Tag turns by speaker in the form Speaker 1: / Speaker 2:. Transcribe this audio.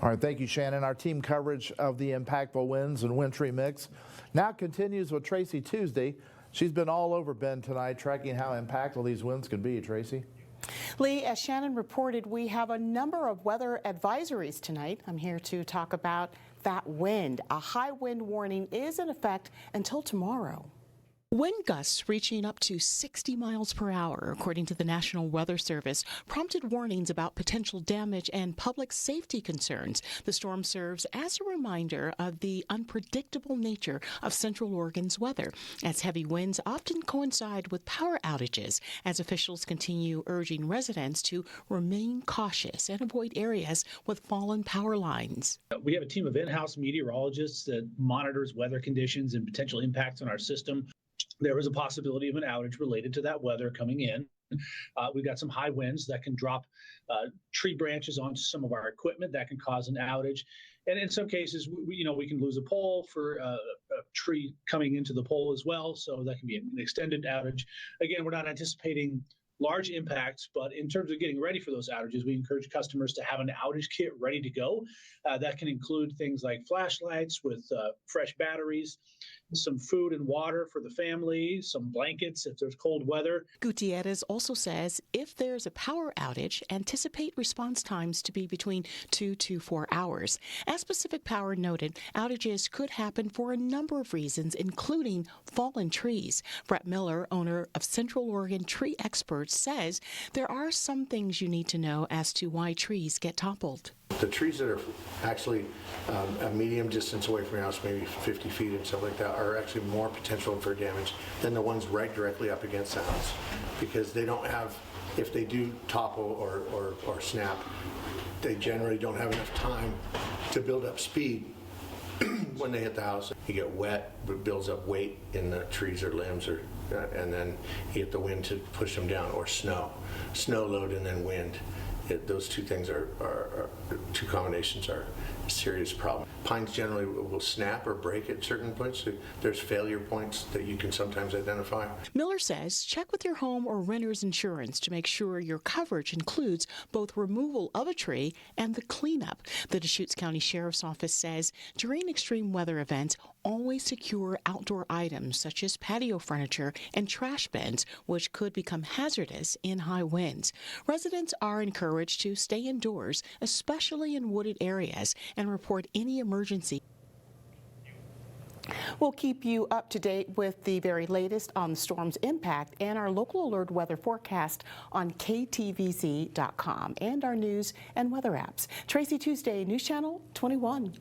Speaker 1: All right, thank you, Shannon. Our team coverage of the impactful winds and wintry mix now continues with Tracy Tuesday. She's been all over Bend tonight, tracking how impactful these winds could be. Tracy?
Speaker 2: Lee, as Shannon reported, we have a number of weather advisories tonight. I'm here to talk about that wind. A high wind warning is in effect until tomorrow. Wind gusts reaching up to 60 miles per hour, according to the National Weather Service, prompted warnings about potential damage and public safety concerns. The storm serves as a reminder of the unpredictable nature of Central Oregon's weather, as heavy winds often coincide with power outages, as officials continue urging residents to remain cautious and avoid areas with fallen power lines.
Speaker 3: We have a team of in-house meteorologists that monitors weather conditions and potential impacts on our system. There is a possibility of an outage related to that weather coming in. We've got some high winds that can drop tree branches onto some of our equipment that can cause an outage. And in some cases, we can lose a pole for a tree coming into the pole as well. So that can be an extended outage. Again, we're not anticipating large impacts, but in terms of getting ready for those outages, we encourage customers to have an outage kit ready to go. That can include things like flashlights with fresh batteries, some food and water for the family, some blankets if there's cold weather.
Speaker 2: Gutierrez also says if there's a power outage, anticipate response times to be between 2 to 4 hours. As Pacific Power noted, outages could happen for a number of reasons, including fallen trees. Brett Miller, owner of Central Oregon Tree Experts, says there are some things you need to know as to why trees get toppled.
Speaker 4: The trees that are actually a medium distance away from your house, maybe 50 feet and stuff like that, are actually more potential for damage than the ones right directly up against the house, because they don't have, if they do topple or snap, they generally don't have enough time to build up speed when they hit the house. You get wet, it builds up weight in the trees or limbs, and then you get the wind to push them down, or snow load and then wind. Those two things two combinations are a serious problem. Pines generally will snap or break at certain points. So there's failure points that you can sometimes identify.
Speaker 2: Miller says check with your home or renter's insurance to make sure your coverage includes both removal of a tree and the cleanup. The Deschutes County Sheriff's Office says during extreme weather events, always secure outdoor items such as patio furniture and trash bins, which could become hazardous in high winds. Residents are encouraged to stay indoors, especially in wooded areas, and report any emergency. We'll keep you up to date with the very latest on the storm's impact and our local alert weather forecast on ktvz.com and our news and weather apps. Tracy Tuesday, News Channel 21.